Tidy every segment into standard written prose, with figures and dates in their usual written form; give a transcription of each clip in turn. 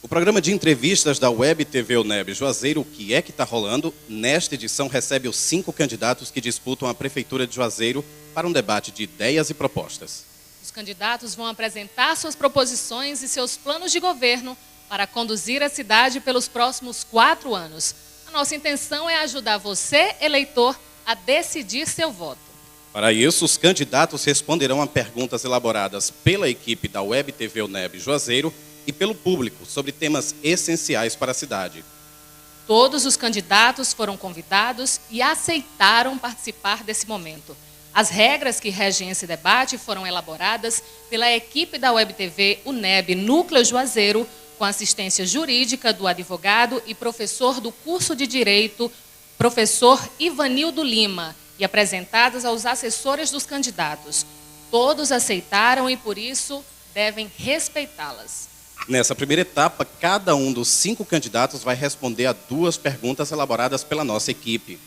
O programa de entrevistas da Web TV UNEB Juazeiro, O Que É Que Tá Rolando, nesta edição recebe os 5 candidatos que disputam a Prefeitura de Juazeiro para um debate de ideias e propostas. Os candidatos vão apresentar suas proposições e seus planos de governo para conduzir a cidade pelos próximos 4 anos. A nossa intenção é ajudar você, eleitor, a decidir seu voto. Para isso, os candidatos responderão a perguntas elaboradas pela equipe da Web TV UNEB Juazeiro e pelo público sobre temas essenciais para a cidade. Todos os candidatos foram convidados e aceitaram participar desse momento. As regras que regem esse debate foram elaboradas pela equipe da Web TV UNEB Núcleo Juazeiro, com assistência jurídica do advogado e professor do curso de Direito, professor Ivanildo Lima, e apresentadas aos assessores dos candidatos. Todos aceitaram e, por isso, devem respeitá-las. Nessa primeira etapa, cada um dos 5 candidatos vai responder a 2 perguntas elaboradas pela nossa equipe.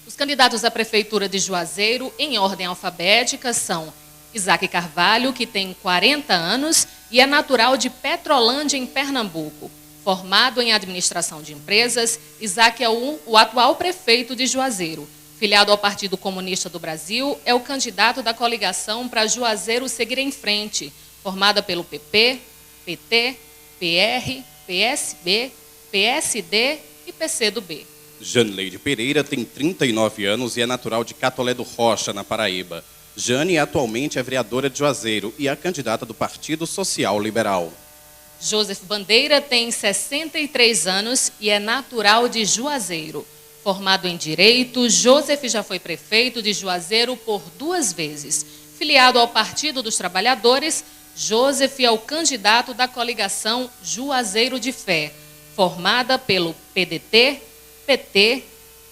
Os candidatos à Prefeitura de Juazeiro, em ordem alfabética, são Isaac Carvalho, que tem 40 anos e é natural de Petrolândia, em Pernambuco. Formado em Administração de Empresas, Isaac é o atual prefeito de Juazeiro. Filiado ao Partido Comunista do Brasil, é o candidato da coligação para Juazeiro Seguir em Frente, formada pelo PP, PT, PR, PSB, PSD e PCdoB. Janileide Pereira tem 39 anos e é natural de Catolé do Rocha, na Paraíba. Jane atualmente é vereadora de Juazeiro e é candidata do Partido Social Liberal. Joseph Bandeira tem 63 anos e é natural de Juazeiro. Formado em Direito, Joseph já foi prefeito de Juazeiro por 2 vezes. Filiado ao Partido dos Trabalhadores, Joseph é o candidato da coligação Juazeiro de Fé, formada pelo PDT, PT,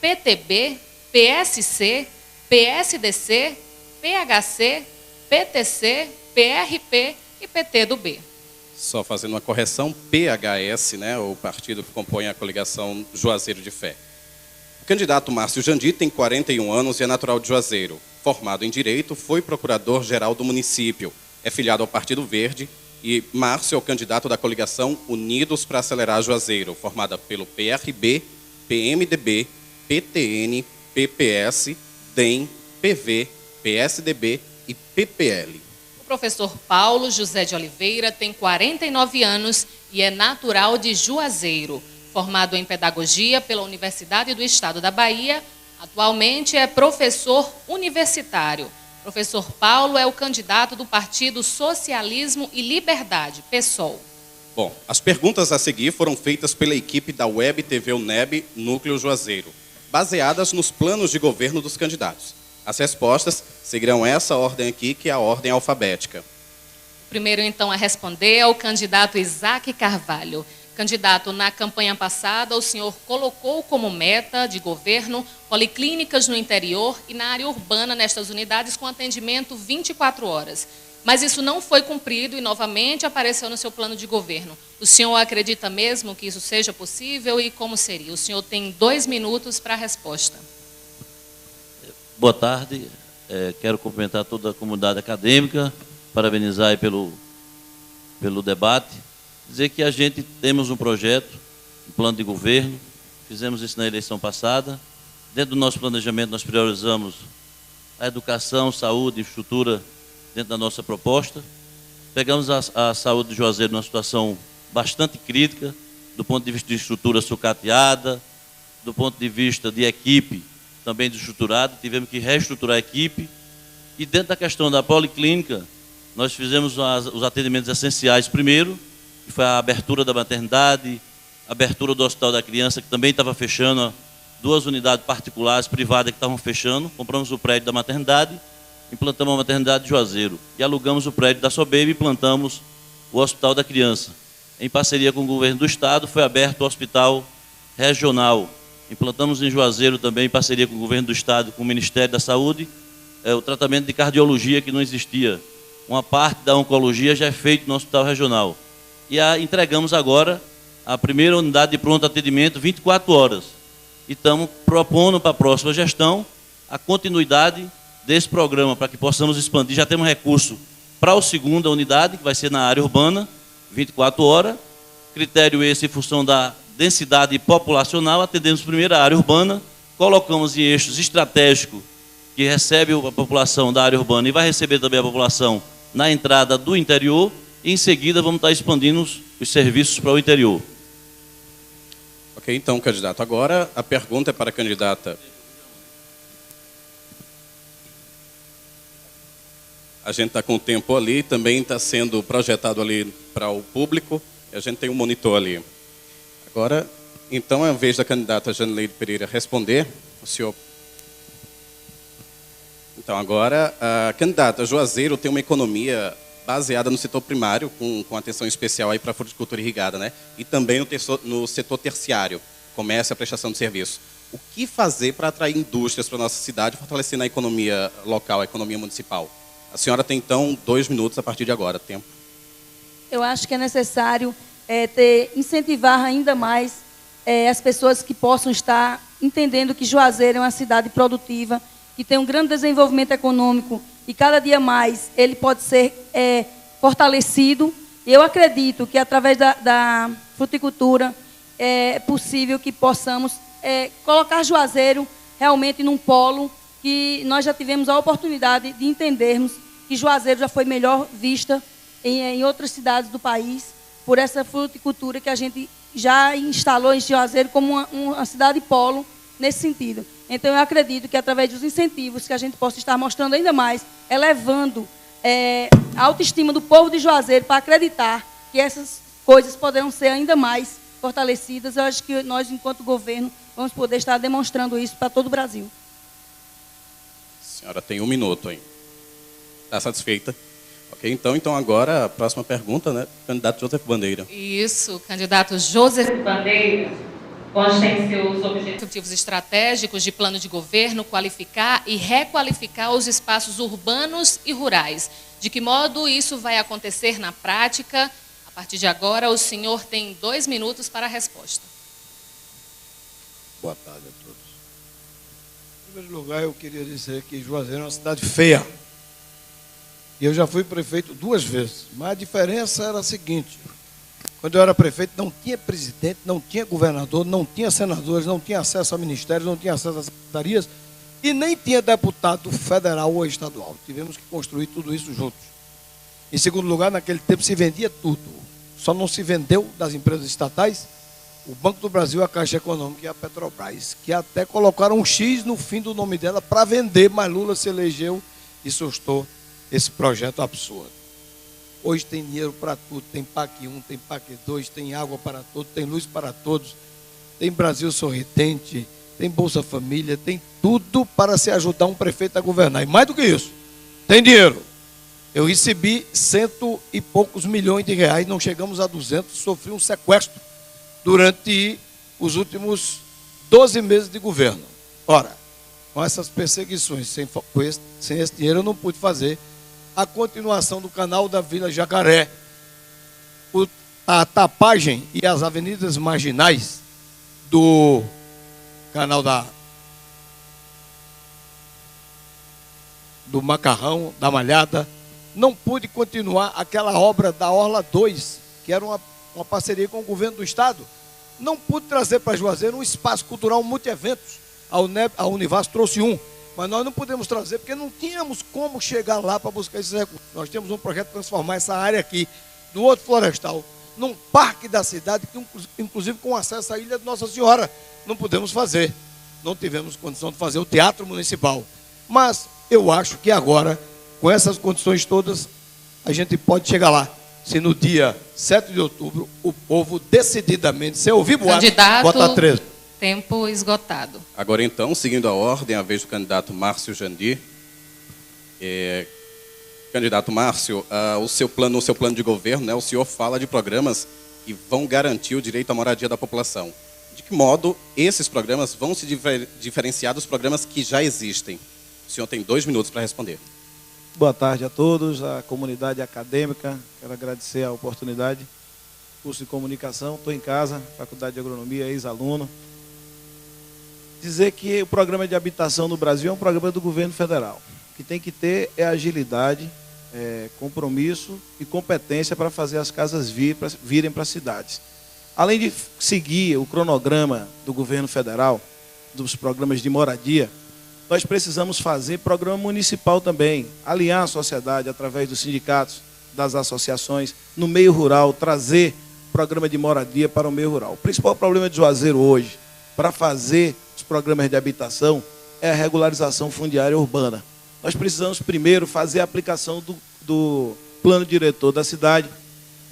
PTB, PSC, PSDC, PHC, PTC, PRP e PTdoB. Só fazendo uma correção, PHS, né, o partido que compõe a coligação Juazeiro de Fé. O candidato Márcio Jandi tem 41 anos e é natural de Juazeiro. Formado em Direito, foi procurador-geral do município. É filiado ao Partido Verde e Márcio é o candidato da coligação Unidos para Acelerar Juazeiro, formada pelo PRB, PMDB, PTN, PPS, DEM, PV, PSDB e PPL. O professor Paulo José de Oliveira tem 49 anos e é natural de Juazeiro. Formado em Pedagogia pela Universidade do Estado da Bahia, atualmente é professor universitário. Professor Paulo é o candidato do Partido Socialismo e Liberdade, PSOL. Bom, as perguntas a seguir foram feitas pela equipe da Web TV UNEB Núcleo Juazeiro, baseadas nos planos de governo dos candidatos. As respostas seguirão essa ordem aqui, que é a ordem alfabética. O primeiro, então, a responder é o candidato Isaac Carvalho. Candidato, na campanha passada, o senhor colocou como meta de governo policlínicas no interior e na área urbana nestas unidades com atendimento 24 horas. Mas isso não foi cumprido e novamente apareceu no seu plano de governo. O senhor acredita mesmo que isso seja possível e como seria? O senhor tem 2 minutos para a resposta. Boa tarde. Quero cumprimentar toda a comunidade acadêmica, parabenizar aí pelo debate. Dizer que a gente temos um projeto, um plano de governo, fizemos isso na eleição passada. Dentro do nosso planejamento, nós priorizamos a educação, saúde, infraestrutura dentro da nossa proposta. Pegamos a saúde de Juazeiro numa situação bastante crítica, do ponto de vista de estrutura sucateada, do ponto de vista de equipe também desestruturada. Tivemos que reestruturar a equipe. E dentro da questão da policlínica, nós fizemos os atendimentos essenciais primeiro, que foi a abertura da maternidade, a abertura do Hospital da Criança, que também estava fechando, 2 unidades particulares, privadas, que estavam fechando. Compramos o prédio da maternidade, implantamos a maternidade de Juazeiro. E alugamos o prédio da Sobebe e implantamos o Hospital da Criança. Em parceria com o governo do Estado, foi aberto o Hospital Regional. Implantamos em Juazeiro também, em parceria com o governo do Estado, com o Ministério da Saúde, o tratamento de cardiologia, que não existia. Uma parte da oncologia já é feita no Hospital Regional. E entregamos agora a primeira unidade de pronto atendimento 24 horas. E estamos propondo para a próxima gestão a continuidade desse programa, para que possamos expandir. Já temos recurso para a segunda unidade, que vai ser na área urbana, 24 horas, critério esse em função da densidade populacional, atendemos primeiro a área urbana, colocamos em eixos estratégicos que recebe a população da área urbana e vai receber também a população na entrada do interior, e em seguida vamos estar expandindo os serviços para o interior. Ok, então, candidato, agora a pergunta é para a candidata. A gente está com o tempo ali, também está sendo projetado ali para o público, e a gente tem um monitor ali. Agora, então, é a vez da candidata Janileide Pereira responder. O senhor... Então, agora, a candidata Juazeiro tem uma economia baseada no setor primário, com atenção especial aí para a fruticultura irrigada, né? E também no setor terciário, comércio e a prestação de serviço. O que fazer para atrair indústrias para a nossa cidade, fortalecendo a economia local, a economia municipal? A senhora tem, então, 2 minutos a partir de agora. Tempo. Eu acho que é necessário incentivar ainda mais as pessoas que possam estar entendendo que Juazeiro é uma cidade produtiva, que tem um grande desenvolvimento econômico e cada dia mais ele pode ser fortalecido. Eu acredito que através da fruticultura é possível que possamos colocar Juazeiro realmente num polo que nós já tivemos a oportunidade de entendermos que Juazeiro já foi melhor vista em outras cidades do país por essa fruticultura que a gente já instalou em Juazeiro como uma cidade polo nesse sentido. Então, eu acredito que através dos incentivos que a gente possa estar mostrando ainda mais, elevando a autoestima do povo de Juazeiro para acreditar que essas coisas poderão ser ainda mais fortalecidas, eu acho que nós, enquanto governo, vamos poder estar demonstrando isso para todo o Brasil. A senhora tem 1 minuto ainda. Está satisfeita? Ok, então agora a próxima pergunta, né? Candidato Joseph Bandeira. Isso, candidato Joseph Bandeira. Consta em seus objetivos estratégicos de plano de governo qualificar e requalificar os espaços urbanos e rurais. De que modo isso vai acontecer na prática? A partir de agora, o senhor tem 2 minutos para a resposta. Boa tarde a todos. Em primeiro lugar, eu queria dizer que Juazeiro é uma cidade feia. E eu já fui prefeito 2 vezes. Mas a diferença era a seguinte: quando eu era prefeito, não tinha presidente, não tinha governador, não tinha senadores, não tinha acesso a ministérios, não tinha acesso a secretarias e nem tinha deputado federal ou estadual. Tivemos que construir tudo isso juntos. Em segundo lugar, naquele tempo se vendia tudo. Só não se vendeu das empresas estatais o Banco do Brasil, a Caixa Econômica e a Petrobras, que até colocaram um X no fim do nome dela para vender, mas Lula se elegeu e sustou esse projeto absurdo. Hoje tem dinheiro para tudo, tem PAC 1, tem PAC 2, tem água para todos, tem luz para todos, tem Brasil Sorridente, tem Bolsa Família, tem tudo para se ajudar um prefeito a governar. E mais do que isso, tem dinheiro. Eu recebi 100 e poucos milhões de reais, não chegamos a 200, sofri um sequestro durante os últimos 12 meses de governo. Ora, com essas perseguições, sem esse dinheiro eu não pude fazer a continuação do canal da Vila Jacaré, a tapagem e as avenidas marginais do canal do Macarrão, da Malhada. Não pude continuar aquela obra da Orla 2, que era uma parceria com o governo do estado. Não pude trazer para Juazeiro um espaço cultural multi-eventos. A Univas trouxe um, mas nós não podemos trazer porque não tínhamos como chegar lá para buscar esses recursos. Nós temos um projeto de transformar essa área aqui do Horto Florestal num parque da cidade, inclusive com acesso à Ilha de Nossa Senhora. Não podemos fazer. Não tivemos condição de fazer o Teatro Municipal. Mas eu acho que agora, com essas condições todas, a gente pode chegar lá. Se no dia 7 de outubro o povo decididamente, sem ouvir boato, votar 13. Tempo esgotado. Agora então, seguindo a ordem, a vez do candidato Márcio Jandir. Candidato Márcio, no seu plano de governo, né, o senhor fala de programas que vão garantir o direito à moradia da população. De que modo esses programas vão se diferenciar dos programas que já existem? O senhor tem 2 minutos para responder. Boa tarde a todos, a comunidade acadêmica. Quero agradecer a oportunidade. Curso de comunicação, estou em casa, Faculdade de Agronomia, ex-aluno. Dizer que o programa de habitação no Brasil é um programa do governo federal. O que tem que ter é agilidade, compromisso e competência para fazer as casas virem para as cidades. além de seguir o cronograma do governo federal, dos programas de moradia, nós precisamos fazer programa municipal também, alinhar a sociedade através dos sindicatos, das associações, no meio rural, trazer programa de moradia para o meio rural. O principal problema de Juazeiro hoje, para fazer os programas de habitação, é a regularização fundiária urbana. Nós precisamos primeiro fazer a aplicação do plano diretor da cidade,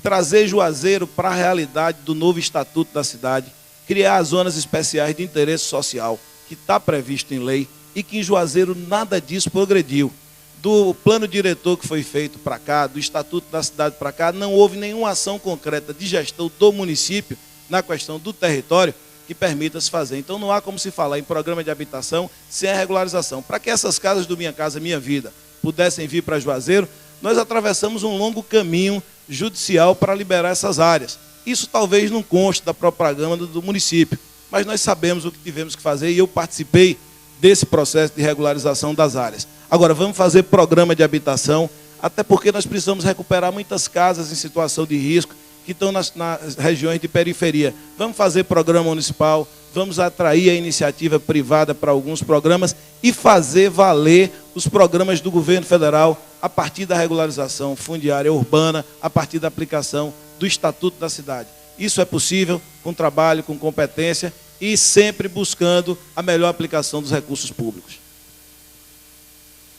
trazer Juazeiro para a realidade do novo estatuto da cidade, criar as zonas especiais de interesse social, que está previsto em lei, e que em Juazeiro nada disso progrediu. Do plano diretor que foi feito para cá, do estatuto da cidade para cá, não houve nenhuma ação concreta de gestão do município na questão do território que permita se fazer. Então não há como se falar em programa de habitação sem a regularização. Para que essas casas do Minha Casa Minha Vida pudessem vir para Juazeiro, nós atravessamos um longo caminho judicial para liberar essas áreas. Isso talvez não conste da propaganda do município, mas nós sabemos o que tivemos que fazer e eu participei desse processo de regularização das áreas. Agora, vamos fazer programa de habitação, até porque nós precisamos recuperar muitas casas em situação de risco que estão nas regiões de periferia. Vamos fazer programa municipal, vamos atrair a iniciativa privada para alguns programas e fazer valer os programas do governo federal a partir da regularização fundiária urbana, a partir da aplicação do Estatuto da Cidade. Isso é possível com trabalho, com competência e sempre buscando a melhor aplicação dos recursos públicos.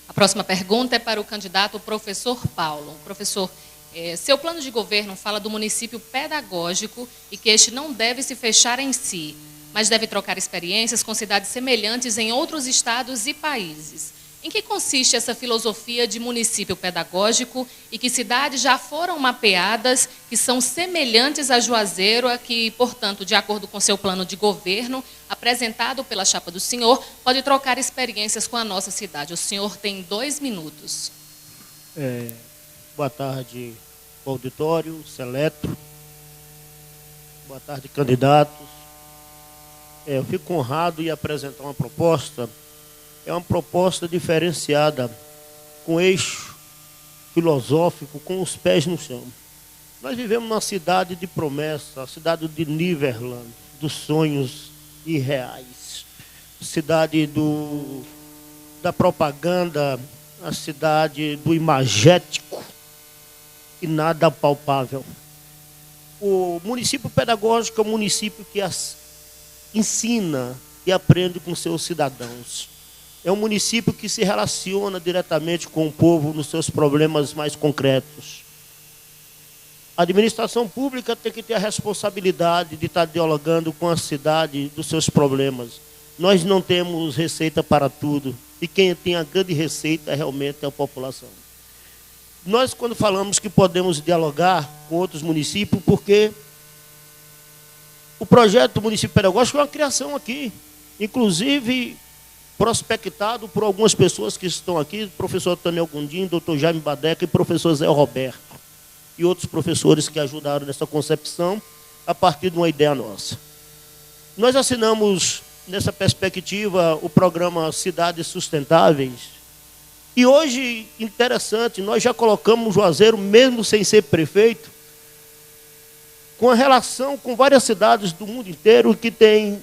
A próxima pergunta é para o candidato professor Paulo. Professor, seu plano de governo fala do município pedagógico e que este não deve se fechar em si, mas deve trocar experiências com cidades semelhantes em outros estados e países. Em que consiste essa filosofia de município pedagógico e que cidades já foram mapeadas que são semelhantes a Juazeiro, a que, portanto, de acordo com seu plano de governo, apresentado pela chapa do senhor, pode trocar experiências com a nossa cidade? O senhor tem 2 minutos. Boa tarde, auditório, seleto. Boa tarde, candidatos. Eu fico honrado em apresentar uma proposta. É uma proposta diferenciada, com eixo filosófico, com os pés no chão. Nós vivemos numa cidade de promessa, a cidade de Niverland, dos sonhos irreais. Cidade da propaganda, a cidade do imagético e nada palpável. O município pedagógico é um município que ensina e aprende com seus cidadãos. É um município que se relaciona diretamente com o povo nos seus problemas mais concretos. A administração pública tem que ter a responsabilidade de estar dialogando com a cidade dos seus problemas. Nós não temos receita para tudo. E quem tem a grande receita realmente é a população. Nós, quando falamos que podemos dialogar com outros municípios, porque o projeto do município pedagógico é uma criação aqui. Inclusive, prospectado por algumas pessoas que estão aqui, professor Tânio Gondim, doutor Jaime Badeca e professor Zé Roberto, e outros professores que ajudaram nessa concepção a partir de uma ideia nossa. Nós assinamos, nessa perspectiva, o programa Cidades Sustentáveis, e hoje, interessante, nós já colocamos Juazeiro, mesmo sem ser prefeito, com a relação com várias cidades do mundo inteiro que têm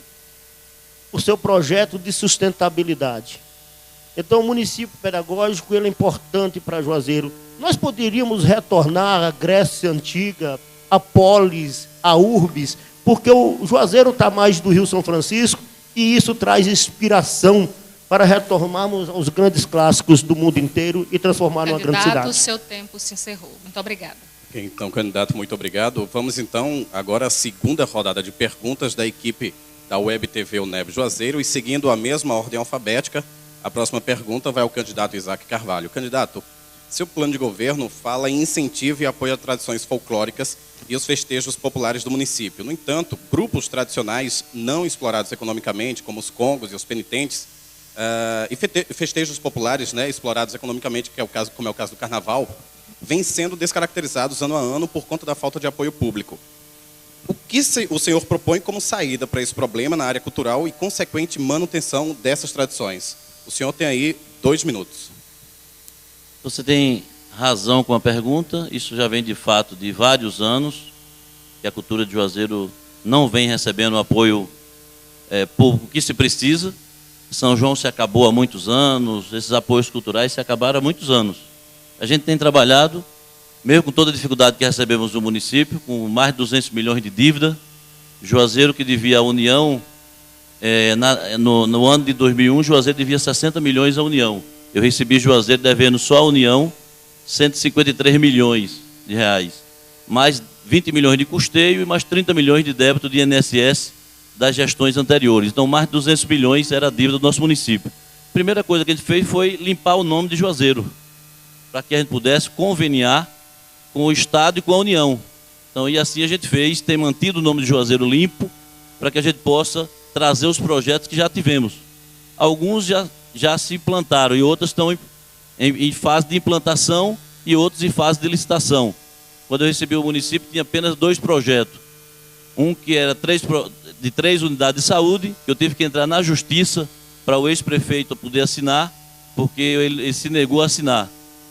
o seu projeto de sustentabilidade. Então, o município pedagógico ele é importante para Juazeiro. Nós poderíamos retornar à Grécia Antiga, a Polis, a Urbis, porque o Juazeiro está mais do Rio São Francisco e isso traz inspiração para retomarmos os grandes clássicos do mundo inteiro e transformar numa grande cidade. Candidato, seu tempo se encerrou. Muito obrigada. Então, candidato, muito obrigado. Vamos, então, agora à segunda rodada de perguntas da equipe da Web TV UNEB Juazeiro, e seguindo a mesma ordem alfabética, a próxima pergunta vai ao candidato Isaac Carvalho. Candidato, seu plano de governo fala em incentivo e apoio a tradições folclóricas e os festejos populares do município. No entanto, grupos tradicionais não explorados economicamente, como os congos e os penitentes, e festejos populares, né, explorados economicamente, como é o caso do carnaval, vêm sendo descaracterizados ano a ano por conta da falta de apoio público. O que o senhor propõe como saída para esse problema na área cultural e consequente manutenção dessas tradições? O senhor tem aí 2 minutos. Você tem razão com a pergunta. Isso já vem de fato de vários anos que a cultura de Juazeiro não vem recebendo o apoio público que se precisa. São João se acabou há muitos anos, esses apoios culturais se acabaram há muitos anos. A gente tem trabalhado, mesmo com toda a dificuldade que recebemos do município, com mais de 200 milhões de dívida. Juazeiro, que devia à União, no ano de 2001, Juazeiro devia 60 milhões à União. Eu recebi Juazeiro devendo só à União 153 milhões de reais, mais 20 milhões de custeio e mais 30 milhões de débito de INSS das gestões anteriores. Então, mais de 200 milhões era a dívida do nosso município. A primeira coisa que a gente fez foi limpar o nome de Juazeiro, para que a gente pudesse conveniar com o Estado e com a União. Então, e assim a gente fez, tem mantido o nome de Juazeiro limpo, para que a gente possa trazer os projetos que já tivemos. Alguns já se implantaram e outros estão em fase de implantação e outros em fase de licitação. Quando eu recebi o município, tinha apenas 2 projetos. Um que era de 3 unidades de saúde, que eu tive que entrar na justiça para o ex-prefeito poder assinar, porque ele se negou a assinar.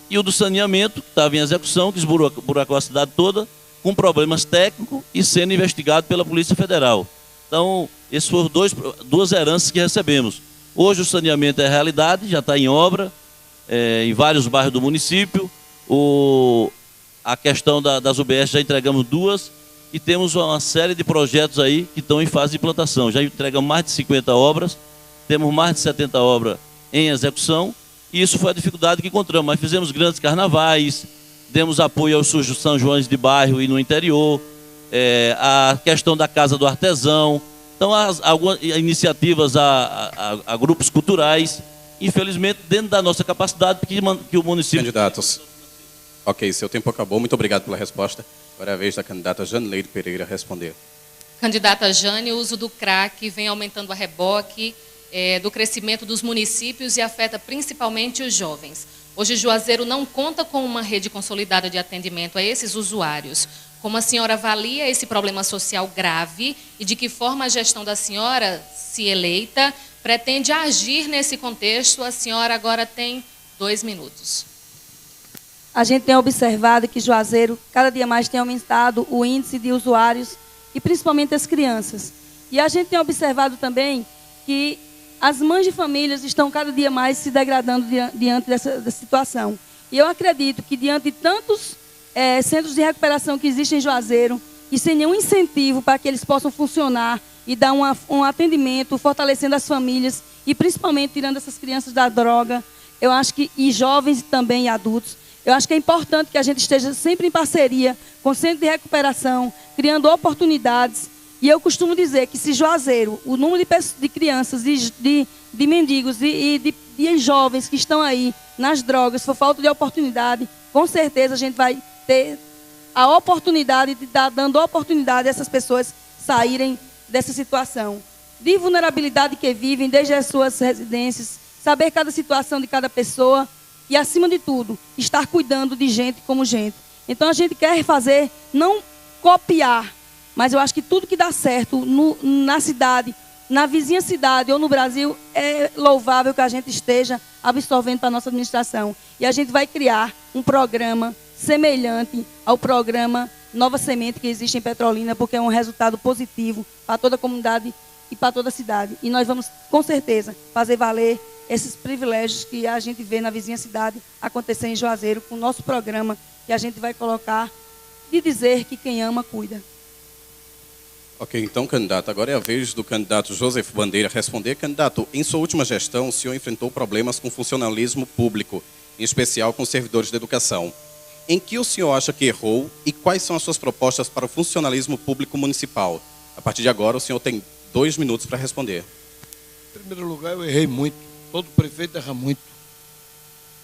E o do saneamento, que estava em execução, que esburacou a cidade toda, com problemas técnicos e sendo investigado pela Polícia Federal. Então, essas foram 2 heranças que recebemos. Hoje o saneamento é realidade, já está em obra, em vários bairros do município. A questão das UBS já entregamos 2 e temos uma série de projetos aí que estão em fase de implantação. Já entregamos mais de 50 obras, temos mais de 70 obras em execução, e isso foi a dificuldade que encontramos. Mas fizemos grandes carnavais, demos apoio aos São Joões de bairro e no interior, a questão da Casa do Artesão. Então, algumas iniciativas a grupos culturais, infelizmente, dentro da nossa capacidade, que o município... Candidatos. Ok, seu tempo acabou. Muito obrigado pela resposta. Agora é a vez da candidata Janeide Pereira responder. Candidata Jane, o uso do crack vem aumentando a reboque do crescimento dos municípios e afeta principalmente os jovens. Hoje, Juazeiro não conta com uma rede consolidada de atendimento a esses usuários. Como a senhora avalia esse problema social grave e de que forma a gestão da senhora, se eleita, pretende agir nesse contexto? A senhora agora tem 2 minutos. A gente tem observado que Juazeiro cada dia mais tem aumentado o índice de usuários e principalmente as crianças. E a gente tem observado também que as mães de famílias estão cada dia mais se degradando diante dessa situação. E eu acredito que diante de tantos centros de recuperação que existem em Juazeiro e sem nenhum incentivo para que eles possam funcionar e dar um atendimento, fortalecendo as famílias e principalmente tirando essas crianças da droga, eu acho que, e jovens também e adultos, eu acho que é importante que a gente esteja sempre em parceria com o centro de recuperação, criando oportunidades. E eu costumo dizer que se Juazeiro, o número de crianças, de mendigos e de jovens que estão aí nas drogas, for falta de oportunidade, com certeza a gente vai ter a oportunidade de estar dando oportunidade a essas pessoas saírem dessa situação de vulnerabilidade que vivem desde as suas residências, saber cada situação de cada pessoa e, acima de tudo, estar cuidando de gente como gente. Então, a gente quer fazer, não copiar, mas eu acho que tudo que dá certo na cidade, na vizinha cidade ou no Brasil, é louvável que a gente esteja absorvendo para a nossa administração. E a gente vai criar um programa semelhante ao programa Nova Semente que existe em Petrolina, porque é um resultado positivo para toda a comunidade e para toda a cidade. E nós vamos, com certeza, fazer valer esses privilégios que a gente vê na vizinha cidade acontecer em Juazeiro, com o nosso programa que a gente vai colocar de dizer que quem ama, cuida. Ok, então, candidato, agora é a vez do candidato Joseph Bandeira responder. Candidato, em sua última gestão, o senhor enfrentou problemas com funcionalismo público, em especial com servidores de educação. Em que o senhor acha que errou e quais são as suas propostas para o funcionalismo público municipal? A partir de agora, o senhor tem 2 minutos para responder. Em primeiro lugar, eu errei muito. Todo prefeito erra muito.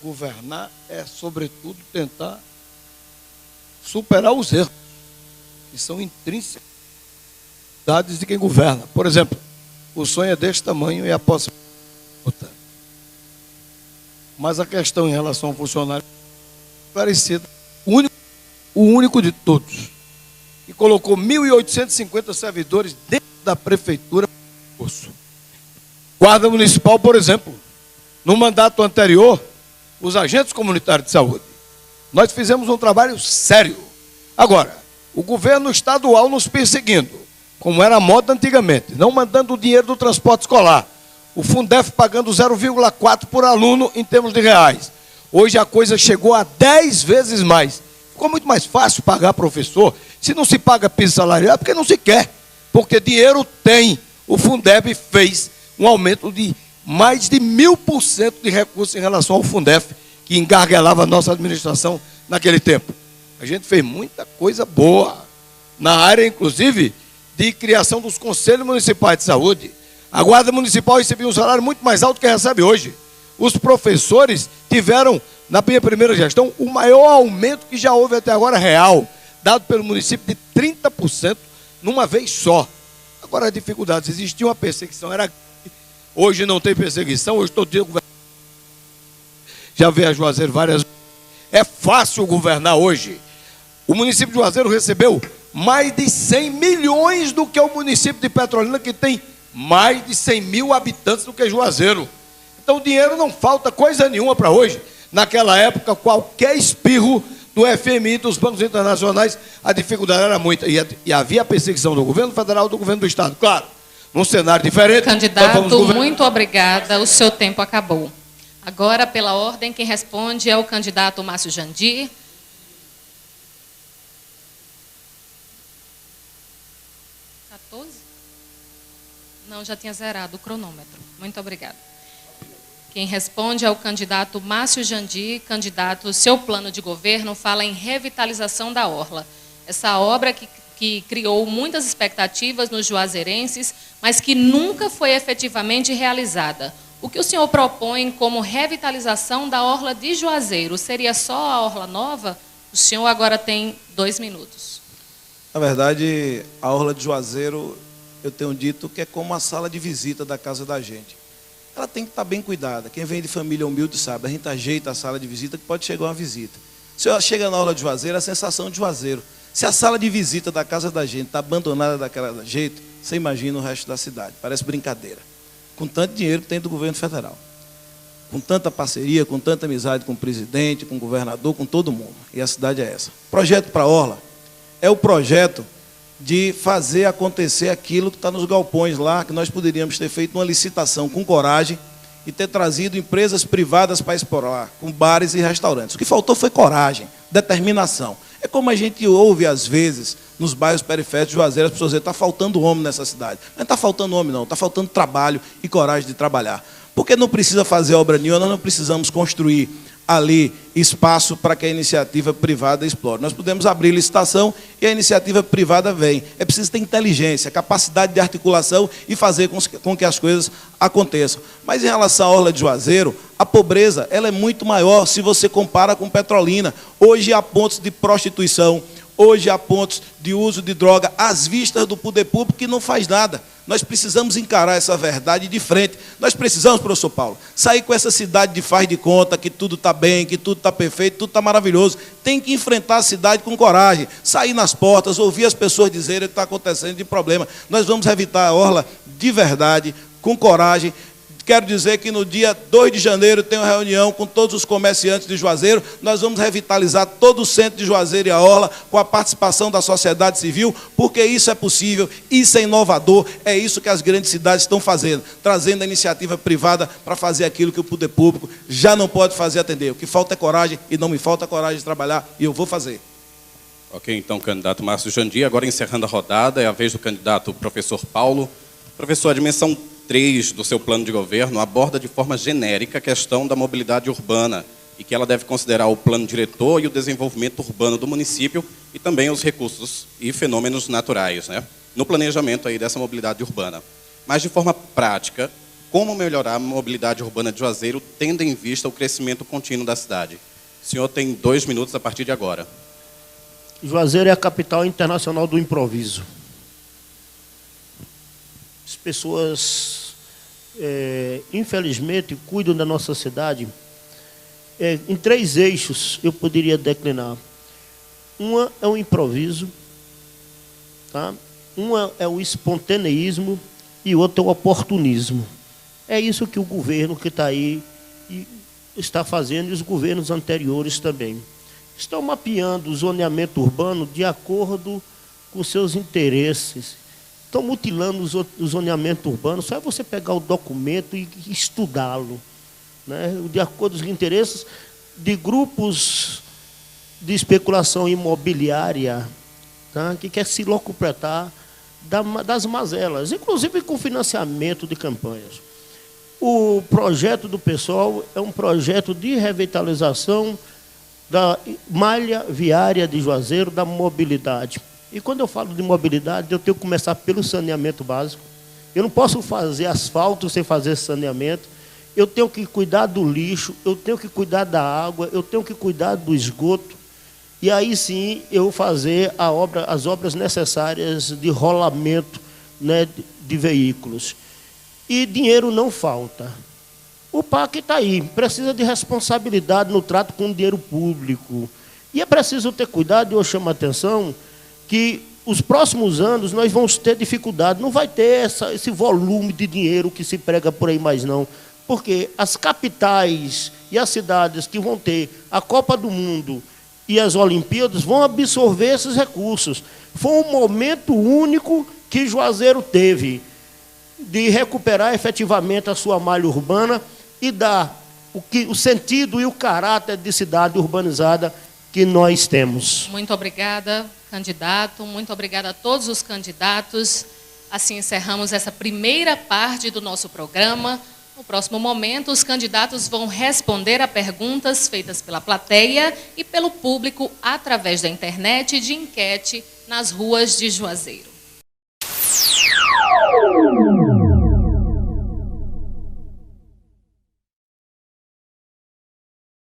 Governar é, sobretudo, tentar superar os erros que são intrínsecos de quem governa. Por exemplo, o sonho é deste tamanho e a possibilidade. Mas a questão em relação ao funcionário é parecida. O único de todos, que colocou 1.850 servidores dentro da prefeitura. Guarda Municipal, por exemplo, no mandato anterior, os agentes comunitários de saúde. Nós fizemos um trabalho sério. Agora, o governo estadual nos perseguindo. como era a moda antigamente, não mandando o dinheiro do transporte escolar. O Fundef pagando 0,4 por aluno em termos de reais. Hoje a coisa chegou a 10 vezes mais. Ficou muito mais fácil pagar professor. Se não se paga piso salarial é porque não se quer. Porque dinheiro tem. O Fundeb fez um aumento de mais de 1000% de recursos em relação ao Fundef, que engarguelava a nossa administração naquele tempo. A gente fez muita coisa boa, na área, inclusive, de criação dos conselhos municipais de saúde. A Guarda Municipal recebia um salário muito mais alto que recebe hoje. Os professores tiveram, na minha primeira gestão, o maior aumento que já houve até agora real, dado pelo município de 30% numa vez só. Agora, as dificuldades, existia uma perseguição, hoje não tem perseguição, hoje todo dia o governo já veio a Juazeiro várias vezes. É fácil governar hoje. O município de Juazeiro recebeu mais de 100 milhões do que o município de Petrolina, que tem mais de 100 mil habitantes do que Juazeiro. Então o dinheiro não falta coisa nenhuma para hoje. Naquela época, qualquer espirro do FMI, dos bancos internacionais, a dificuldade era muita. E havia a perseguição do governo federal e do governo do estado. Claro, num cenário diferente. Candidato, muito obrigada. O seu tempo acabou. Agora, pela ordem, quem responde é o candidato Márcio Jandir. 14? Não, já tinha zerado o cronômetro. Muito obrigada. Quem responde é o candidato Márcio Jandir. Candidato, seu plano de governo fala em revitalização da orla. Essa obra que criou muitas expectativas nos juazeirenses, mas que nunca foi efetivamente realizada. O que o senhor propõe como revitalização da orla de Juazeiro? Seria só a orla nova? O senhor agora tem 2 minutos. Na verdade, a orla de Juazeiro, eu tenho dito que é como a sala de visita da casa da gente. Ela tem que estar bem cuidada. Quem vem de família humilde sabe, a gente ajeita a sala de visita que pode chegar uma visita. Se ela chega na orla de Juazeiro, é a sensação de Juazeiro. Se a sala de visita da casa da gente está abandonada daquele jeito, você imagina o resto da cidade. Parece brincadeira. Com tanto dinheiro que tem do governo federal. Com tanta parceria, com tanta amizade com o presidente, com o governador, com todo mundo. E a cidade é essa. Projeto para a orla é o projeto de fazer acontecer aquilo que está nos galpões lá, que nós poderíamos ter feito uma licitação com coragem e ter trazido empresas privadas para explorar, com bares e restaurantes. O que faltou foi coragem, determinação. É como a gente ouve, às vezes, nos bairros periféricos de Juazeiro, as pessoas dizem, está faltando homem nessa cidade. Mas não está faltando homem, não, está faltando trabalho e coragem de trabalhar. Porque não precisa fazer obra nenhuma, nós não precisamos construir ali espaço para que a iniciativa privada explore. Nós podemos abrir licitação e a iniciativa privada vem. É preciso ter inteligência, capacidade de articulação e fazer com que as coisas aconteçam. Mas em relação à orla de Juazeiro, a pobreza ela é muito maior se você compara com Petrolina. Hoje há pontos de prostituição, hoje há pontos de uso de droga às vistas do poder público que não faz nada. Nós precisamos encarar essa verdade de frente. Nós precisamos, professor Paulo, sair com essa cidade de faz de conta, que tudo está bem, que tudo está perfeito, tudo está maravilhoso. Tem que enfrentar a cidade com coragem, sair nas portas, ouvir as pessoas dizerem o que está acontecendo de problema. Nós vamos evitar a orla de verdade, com coragem. Quero dizer que no dia 2 de janeiro tem uma reunião com todos os comerciantes de Juazeiro. Nós vamos revitalizar todo o centro de Juazeiro e a orla com a participação da sociedade civil, porque isso é possível, isso é inovador, é isso que as grandes cidades estão fazendo, trazendo a iniciativa privada para fazer aquilo que o poder público já não pode fazer atender. O que falta é coragem e não me falta coragem de trabalhar e eu vou fazer. Ok, então, candidato Márcio Jandir. Agora, encerrando a rodada, é a vez do candidato professor Paulo. Professor, a dimensão 3 do seu plano de governo aborda de forma genérica a questão da mobilidade urbana e que ela deve considerar o plano diretor e o desenvolvimento urbano do município e também os recursos e fenômenos naturais, né, no planejamento aí dessa mobilidade urbana. Mas, de forma prática, como melhorar a mobilidade urbana de Juazeiro, tendo em vista o crescimento contínuo da cidade? O senhor tem 2 minutos a partir de agora. Juazeiro é a capital internacional do improviso. As pessoas, infelizmente, cuidam da nossa cidade em 3 eixos, eu poderia declinar. Uma é o improviso, tá? Uma é o espontaneísmo e outra é o oportunismo. É isso que o governo que está aí está fazendo e os governos anteriores também. Estão mapeando o zoneamento urbano de acordo com seus interesses. estão mutilando o zoneamento urbano. Só é você pegar o documento e estudá-lo, né, de acordo com os interesses de grupos de especulação imobiliária, tá, que quer se locupletar das mazelas, inclusive com financiamento de campanhas. O projeto do pessoal é um projeto de revitalização da malha viária de Juazeiro, da mobilidade. E quando eu falo de mobilidade, eu tenho que começar pelo saneamento básico. Eu não posso fazer asfalto sem fazer saneamento. Eu tenho que cuidar do lixo, eu tenho que cuidar da água, eu tenho que cuidar do esgoto. E aí sim eu fazer as obras necessárias de rolamento, né, de veículos. E dinheiro não falta. O PAC está aí, precisa de responsabilidade no trato com o dinheiro público. E é preciso ter cuidado, e eu chamo a atenção, que os próximos anos nós vamos ter dificuldade, não vai ter esse volume de dinheiro que se prega por aí mais não, porque as capitais e as cidades que vão ter a Copa do Mundo e as Olimpíadas vão absorver esses recursos. Foi um momento único que Juazeiro teve de recuperar efetivamente a sua malha urbana e dar o sentido e o caráter de cidade urbanizada que nós temos. Muito obrigada, candidato. Muito obrigada a todos os candidatos. Assim encerramos essa primeira parte do nosso programa. No próximo momento, os candidatos vão responder a perguntas feitas pela plateia e pelo público através da internet e de enquete nas ruas de Juazeiro.